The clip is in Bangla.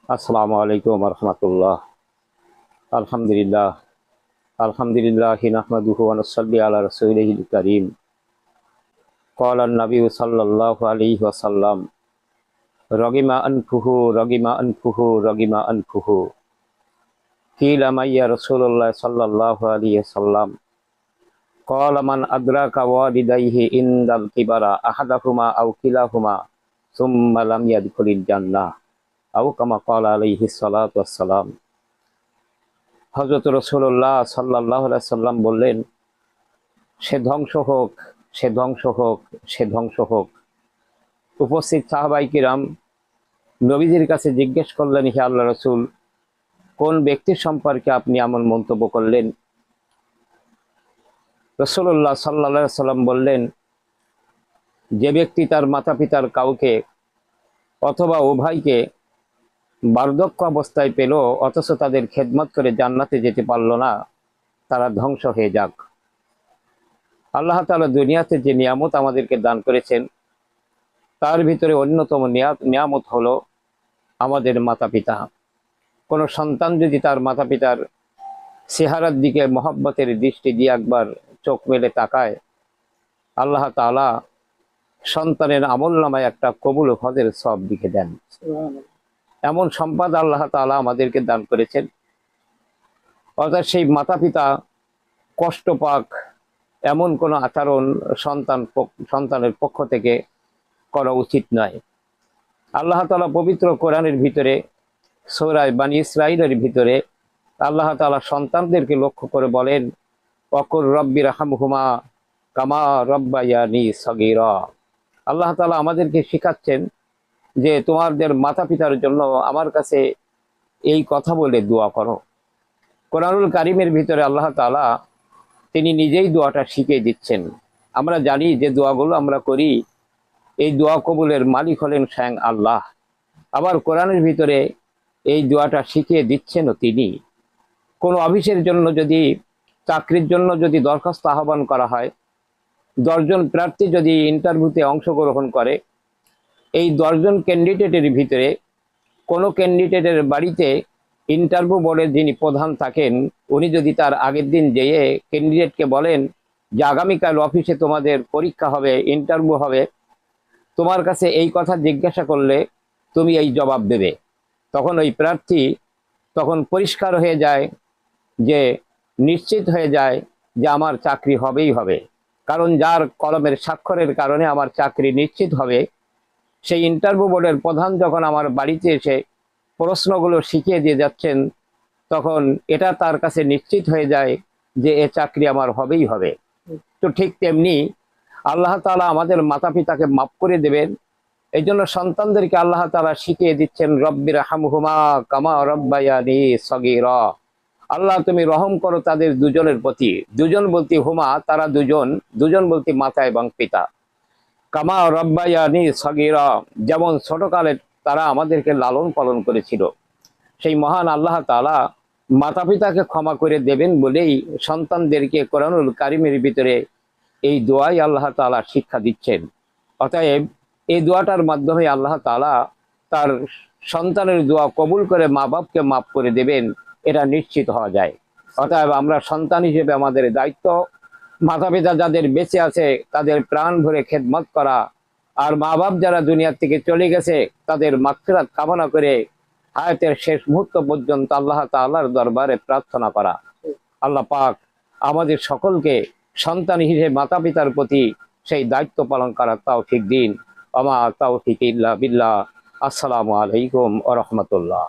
আসসালামু আলাইকুম রহমতুল্লাহ। আলহামদুলিল্লাহ আলহামদুলিল্লাহ নাহমাদুহু ওয়া নুসাল্লি আলা রাসূলিহিল কারীম। ক্বালা নবী সাল্লাল্লাহু আলাইহি ওয়াসাল্লাম, রগিমা আনফুহু রগিমা আনফুহু রগিমা আনফুহু। কিলা মাইয়া রাসূলুল্লাহ সাল্লাল্লাহু আলাইহি ওয়াসাল্লাম, ক্বালা মান আদরাকা ওয়ালিদাইহি ইনদাল কিবারা আহাদাহুমা আও কিলাহুমা সুম্মা লাম ইয়াদখুলিল জান্নাহ আও কামা ক্বালা আলাইহিস সালাতু ওয়াসসালাম। হযরত রাসূলুল্লাহ সাল্লাল্লাহু আলাইহি সাল্লাম বললেন, সে ধ্বংস হোক, সে ধ্বংস হোক, সে ধ্বংস হোক। উপস্থিত সাহাবায়ে কিরাম নবীজির কাছে জিজ্ঞেস করলেন, হে আল্লাহ রাসূল, কোন ব্যক্তির সম্পর্কে আপনি এমন মন্তব্য করলেন? রাসূলুল্লাহ সাল্লাল্লাহু আলাইহি সাল্লাম বললেন, যে ব্যক্তি তার মাতা পিতার কাউকে অথবা উভয়কে বার্ধক্য অবস্থায় পেল অথচ তাদের খেদমত করে জান্নাতে যেতে পারল না, তারা ধ্বংস হয়ে যাক। আল্লাহ তাআলা দুনিয়াতে যে নিয়ামত আমাদেরকে দান করেছেন তার ভিতরে অন্যতম নিয়ামত হলো আমাদের মাতা পিতা। কোনো সন্তান যদি তার মাতা পিতার চেহারার দিকে মহব্বতের দৃষ্টি দিয়ে একবার চোখ মেলে তাকায়, আল্লাহ তাআলা সন্তানের আমলনামায় একটা কবুল হজের সওয়াব লিখে দেন। এমন সম্পদ আল্লাহ তাআলা আমাদেরকে দান করেছেন। অর্থাৎ সেই মাতা পিতা কষ্ট পাক এমন কোনো আচরণ সন্তানের পক্ষ থেকে করা উচিত নয়। আল্লাহ তাআলা পবিত্র কোরআনের ভিতরে সূরা বনী ইসরাঈলের ভিতরে আল্লাহ তাআলা সন্তানদেরকে লক্ষ্য করে বলেন, ওয়াকুর রব্বিরহামহুমা কামা রব্বায়ানি সগীরা। আল্লাহ তাআলা আমাদেরকে শেখাচ্ছেন যে তোমাদের মাতা পিতার জন্য আমার কাছে এই কথা বলে দোয়া করো। কোরআনুল কারীমের ভিতরে আল্লাহ তাআলা তিনি নিজেই দোয়াটা শিখিয়ে দিচ্ছেন। আমরা জানি যে দোয়াগুলো আমরা করি এই দোয়া কবুলের মালিক হলেন স্বয়ং আল্লাহ। আবার কোরআনের ভিতরে এই দোয়াটা শিখিয়ে দিচ্ছেনও তিনি। কোনো অফিসের জন্য যদি চাকরির জন্য যদি দরখাস্ত আহ্বান করা হয়, 10 জন প্রার্থী যদি ইন্টারভিউতে অংশগ্রহণ করে, এই 10 জন ক্যান্ডিডেটের ভিতরে কোনো ক্যান্ডিডেটের বাড়িতে ইন্টারভিউ বোর্ডের যিনি প্রধান থাকেন উনি যদি তার আগের দিন যেয়ে ক্যান্ডিডেটকে বলেন যে আগামীকাল অফিসে তোমাদের পরীক্ষা হবে, ইন্টারভিউ হবে, তোমার কাছে এই কথা জিজ্ঞাসা করলে তুমি এই জবাব দেবে, তখন ওই প্রার্থী তখন পরিষ্কার হয়ে যায়, যে নিশ্চিত হয়ে যায় যে আমার চাকরি হবেই হবে। কারণ যার কলমের স্বাক্ষরের কারণে আমার চাকরি নিশ্চিত হবে, সেই ইন্টারভিউ বোর্ডের প্রধান যখন আমার বাড়িতে এসে প্রশ্নগুলো শিখিয়ে দিয়ে যাচ্ছেন, তখন এটা তার কাছে নিশ্চিত হয়ে যায় যে এ চাকরি আমার হবেই হবে। তো ঠিক তেমনি আল্লাহ তাআলা আমাদের মাতা পিতাকে মাফ করে দেবেন। এই জন্য সন্তানদেরকে আল্লাহ তাআলা শিখিয়ে দিচ্ছেন, রব্বিরহামহুমা কামা রব্বায়ানি সগীরা। আল্লাহ তুমি রহম করো তাদের দুজনের প্রতি। দুজন বলতে হুমা, তারা দুজন, দুজন বলতে মাতা এবং পিতা। কামা রব্বায়ানি সগীরা, যেমন ছোটকালে তারা আমাদেরকে লালন পালন করেছিল। সেই মহান আল্লাহ তাআলা মাতা পিতাকে ক্ষমা করে দেবেন বলেই সন্তানদেরকে কোরআনুল কারীমের ভিতরে এই দোয়াই আল্লাহ তাআলা শিক্ষা দিচ্ছেন। অতএব এই দোয়াটার মাধ্যমে আল্লাহ তাআলা তার সন্তানের দোয়া কবুল করে মা বাপকে মাফ করে দেবেন, এটা নিশ্চিত হওয়া যায়। অতএব আমরা সন্তান হিসেবে আমাদের দায়িত্ব মাতা পিতা যাদের বেঁচে আছে তাদের প্রাণ ভরে খেদমত করা, আর মা বাপ যারা দুনিয়া থেকে চলে গেছে তাদের মাগফিরাত কামনা করে হায়াতের শেষ মুহূর্ত পর্যন্ত আল্লাহ তাআলার দরবারে প্রার্থনা করা। আল্লাহ পাক আমাদের সকলকে সন্তান হিসেবে মাতা পিতার প্রতি সেই দায়িত্ব পালন করার তৌফিক দিন। আমা তৌফিক ইল্লা বিল্লাহ। আসসালামু আলাইকুম ওয়া রাহমাতুল্লাহ।